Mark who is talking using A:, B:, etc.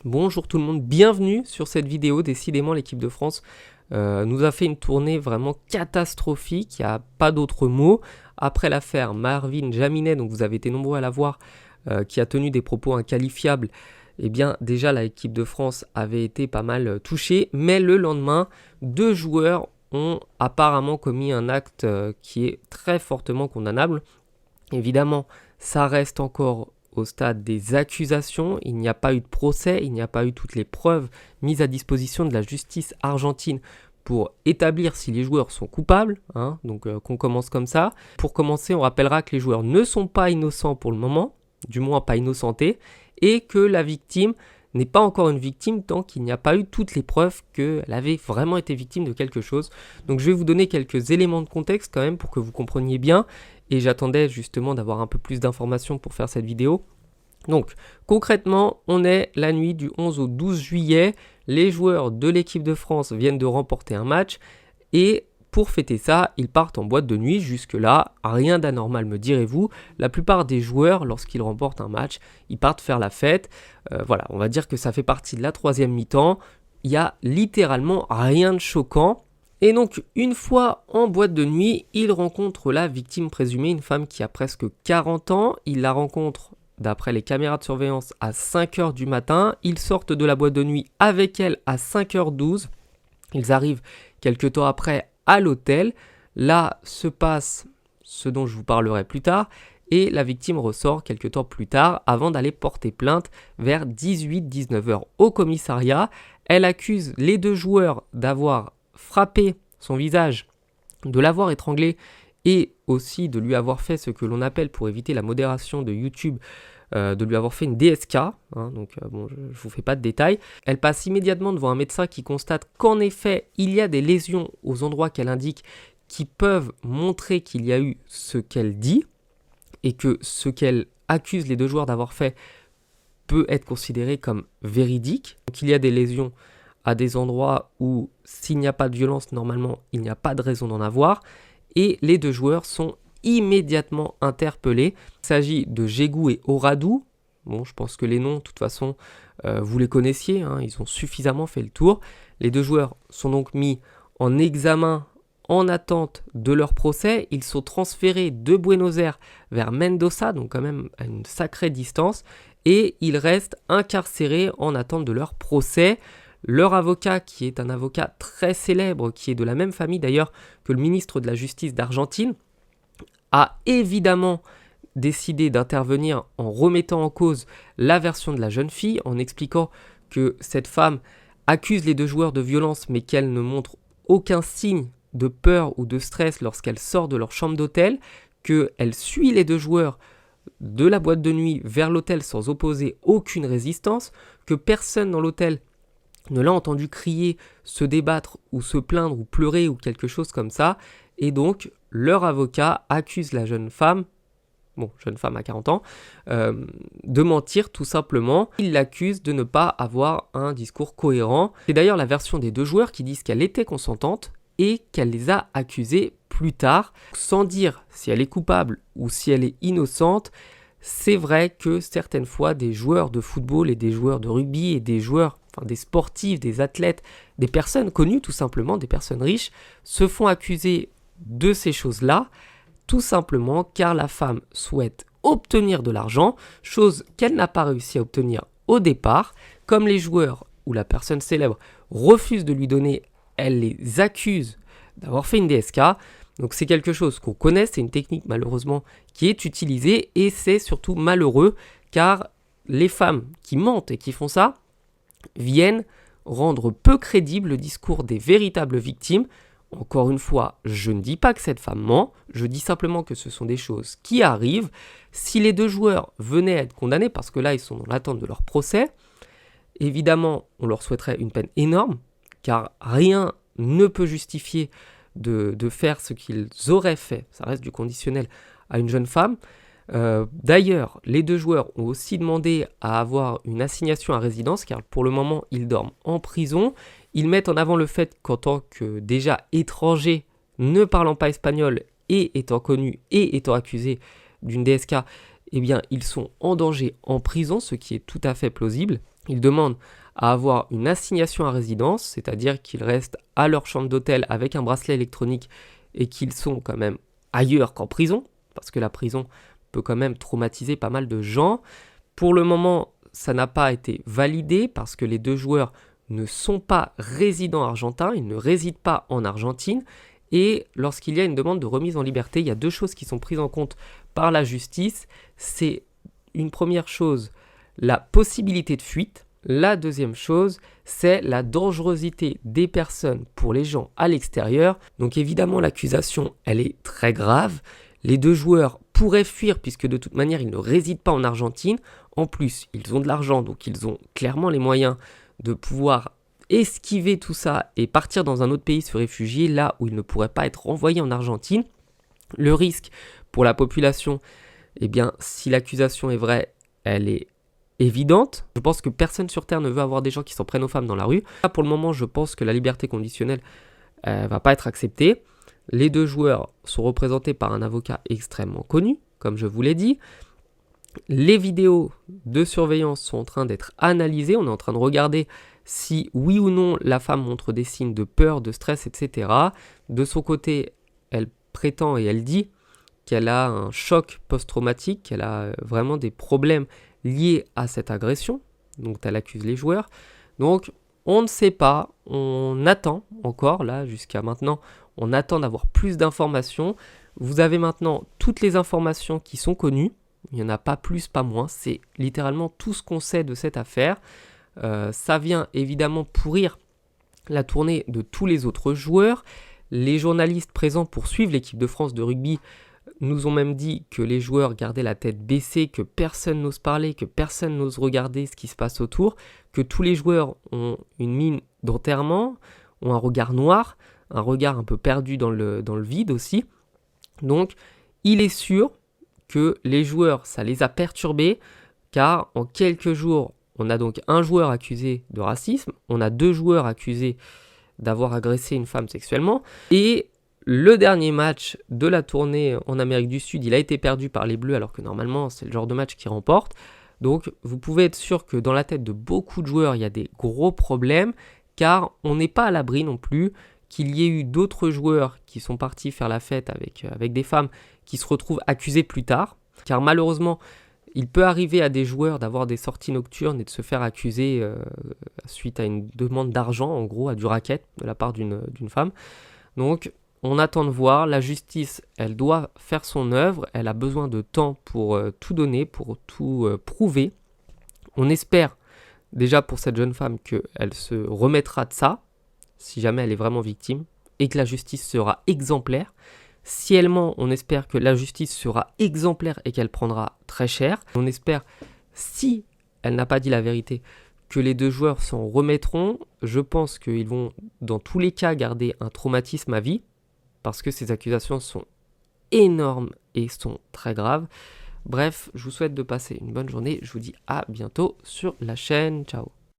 A: Bonjour tout le monde, bienvenue sur cette vidéo. Décidément, l'équipe de France nous a fait une tournée vraiment catastrophique, il n'y a pas d'autre mot. Après l'affaire Marvin Jaminet, donc vous avez été nombreux à la voir, qui a tenu des propos inqualifiables, eh bien déjà l'équipe de France avait été pas mal touchée, mais le lendemain, 2 joueurs ont apparemment commis un acte qui est très fortement condamnable. Évidemment, ça reste encore au stade des accusations, il n'y a pas eu de procès, il n'y a pas eu toutes les preuves mises à disposition de la justice argentine pour établir si les joueurs sont coupables, donc qu'on commence comme ça. Pour commencer, on rappellera que les joueurs ne sont pas innocents pour le moment, du moins pas innocentés, et que la victime n'est pas encore une victime tant qu'il n'y a pas eu toutes les preuves qu'elle avait vraiment été victime de quelque chose. Donc je vais vous donner quelques éléments de contexte quand même pour que vous compreniez bien, et j'attendais justement d'avoir un peu plus d'informations pour faire cette vidéo. Donc concrètement, on est la nuit du 11 au 12 juillet, les joueurs de l'équipe de France viennent de remporter un match, et pour fêter ça, ils partent en boîte de nuit. Jusque-là, rien d'anormal me direz-vous. La plupart des joueurs, lorsqu'ils remportent un match, ils partent faire la fête. Voilà, on va dire que ça fait partie de la troisième mi-temps. Il n'y a littéralement rien de choquant. Et donc, une fois en boîte de nuit, ils rencontrent la victime présumée, une femme qui a presque 40 ans. Ils la rencontrent, d'après les caméras de surveillance, à 5h du matin. Ils sortent de la boîte de nuit avec elle à 5h12. Ils arrivent quelques temps après à l'hôtel. Là se passe ce dont je vous parlerai plus tard, et la victime ressort quelques temps plus tard avant d'aller porter plainte vers 18-19h au commissariat. Elle accuse les 2 joueurs d'avoir frappé son visage, de l'avoir étranglé et aussi de lui avoir fait ce que l'on appelle, pour éviter la modération de YouTube, de lui avoir fait une DSK, donc je ne vous fais pas de détails. Elle passe immédiatement devant un médecin qui constate qu'en effet, il y a des lésions aux endroits qu'elle indique qui peuvent montrer qu'il y a eu ce qu'elle dit, et que ce qu'elle accuse les 2 joueurs d'avoir fait peut être considéré comme véridique. Donc il y a des lésions à des endroits où, s'il n'y a pas de violence, normalement, il n'y a pas de raison d'en avoir, et les 2 joueurs sont immédiatement interpellés. Il s'agit de Jégou et Oradou. Bon, je pense que les noms, de toute façon, vous les connaissiez, ils ont suffisamment fait le tour. Les 2 joueurs sont donc mis en examen en attente de leur procès. Ils sont transférés de Buenos Aires vers Mendoza, donc quand même à une sacrée distance, et ils restent incarcérés en attente de leur procès. Leur avocat, qui est un avocat très célèbre, qui est de la même famille d'ailleurs que le ministre de la Justice d'Argentine, a évidemment décidé d'intervenir en remettant en cause la version de la jeune fille, en expliquant que cette femme accuse les 2 joueurs de violence, mais qu'elle ne montre aucun signe de peur ou de stress lorsqu'elle sort de leur chambre d'hôtel, qu'elle suit les 2 joueurs de la boîte de nuit vers l'hôtel sans opposer aucune résistance, que personne dans l'hôtel ne l'a entendu crier, se débattre ou se plaindre ou pleurer ou quelque chose comme ça. Et donc, leur avocat accuse la jeune femme à 40 ans, de mentir tout simplement. Il l'accuse de ne pas avoir un discours cohérent. C'est d'ailleurs la version des 2 joueurs qui disent qu'elle était consentante et qu'elle les a accusés plus tard. Sans dire si elle est coupable ou si elle est innocente, c'est vrai que certaines fois, des joueurs de football et des joueurs de rugby et des sportifs, des athlètes, des personnes connues tout simplement, des personnes riches, se font accuser de ces choses-là, tout simplement car la femme souhaite obtenir de l'argent, chose qu'elle n'a pas réussi à obtenir au départ. Comme les joueurs ou la personne célèbre refuse de lui donner, elle les accuse d'avoir fait une DSK. Donc c'est quelque chose qu'on connaît, c'est une technique malheureusement qui est utilisée, et c'est surtout malheureux car les femmes qui mentent et qui font ça viennent rendre peu crédible le discours des véritables victimes. Encore une fois, je ne dis pas que cette femme ment, je dis simplement que ce sont des choses qui arrivent. Si les 2 joueurs venaient à être condamnés, parce que là ils sont dans l'attente de leur procès, évidemment on leur souhaiterait une peine énorme, car rien ne peut justifier de faire ce qu'ils auraient fait, ça reste du conditionnel, à une jeune femme. D'ailleurs, les 2 joueurs ont aussi demandé à avoir une assignation à résidence, car pour le moment, ils dorment en prison. Ils mettent en avant le fait qu'en tant que déjà étrangers, ne parlant pas espagnol et étant connus et étant accusés d'une DSK, eh bien, ils sont en danger en prison, ce qui est tout à fait plausible. Ils demandent à avoir une assignation à résidence, c'est-à-dire qu'ils restent à leur chambre d'hôtel avec un bracelet électronique et qu'ils sont quand même ailleurs qu'en prison, parce que la prison peut quand même traumatiser pas mal de gens. Pour le moment, ça n'a pas été validé parce que les deux joueurs ne sont pas résidents argentins, ils ne résident pas en Argentine. Et lorsqu'il y a une demande de remise en liberté, il y a deux choses qui sont prises en compte par la justice. C'est une première chose, la possibilité de fuite. La deuxième chose, c'est la dangerosité des personnes pour les gens à l'extérieur. Donc évidemment, l'accusation, elle est très grave. Les deux joueurs pourraient fuir puisque de toute manière, ils ne résident pas en Argentine. En plus, ils ont de l'argent, donc ils ont clairement les moyens de pouvoir esquiver tout ça et partir dans un autre pays, se réfugier là où ils ne pourraient pas être renvoyés en Argentine. Le risque pour la population, eh bien, si l'accusation est vraie, elle est évidente. Je pense que personne sur Terre ne veut avoir des gens qui s'en prennent aux femmes dans la rue. Là, pour le moment, je pense que la liberté conditionnelle va pas être acceptée. Les deux joueurs sont représentés par un avocat extrêmement connu, comme je vous l'ai dit. Les vidéos de surveillance sont en train d'être analysées. On est en train de regarder si, oui ou non, la femme montre des signes de peur, de stress, etc. De son côté, elle prétend et elle dit qu'elle a un choc post-traumatique, qu'elle a vraiment des problèmes liés à cette agression. Donc, elle accuse les joueurs. Donc, on ne sait pas. On attend encore, là, jusqu'à maintenant, on attend d'avoir plus d'informations. Vous avez maintenant toutes les informations qui sont connues. Il n'y en a pas plus, pas moins. C'est littéralement tout ce qu'on sait de cette affaire. Ça vient évidemment pourrir la tournée de tous les autres joueurs. Les journalistes présents pour suivre l'équipe de France de rugby nous ont même dit que les joueurs gardaient la tête baissée, que personne n'ose parler, que personne n'ose regarder ce qui se passe autour, que tous les joueurs ont une mine d'enterrement, ont un regard noir, un regard un peu perdu dans le vide aussi. Donc, il est sûr que les joueurs, ça les a perturbés, car en quelques jours, on a donc un joueur accusé de racisme, on a 2 joueurs accusés d'avoir agressé une femme sexuellement, et le dernier match de la tournée en Amérique du Sud, il a été perdu par les Bleus, alors que normalement, c'est le genre de match qui remporte. Donc, vous pouvez être sûr que dans la tête de beaucoup de joueurs, il y a des gros problèmes, car on n'est pas à l'abri non plus qu'il y ait eu d'autres joueurs qui sont partis faire la fête avec des femmes qui se retrouvent accusés plus tard, car malheureusement, il peut arriver à des joueurs d'avoir des sorties nocturnes et de se faire accuser suite à une demande d'argent, en gros, à du racket de la part d'une femme. Donc, on attend de voir. La justice, elle doit faire son œuvre. Elle a besoin de temps pour tout donner, pour tout prouver. On espère déjà pour cette jeune femme qu'elle se remettra de ça, si jamais elle est vraiment victime, et que la justice sera exemplaire. Si elle ment, on espère que la justice sera exemplaire et qu'elle prendra très cher. On espère, si elle n'a pas dit la vérité, que les 2 joueurs s'en remettront. Je pense qu'ils vont, dans tous les cas, garder un traumatisme à vie, parce que ces accusations sont énormes et sont très graves. Bref, je vous souhaite de passer une bonne journée. Je vous dis à bientôt sur la chaîne. Ciao.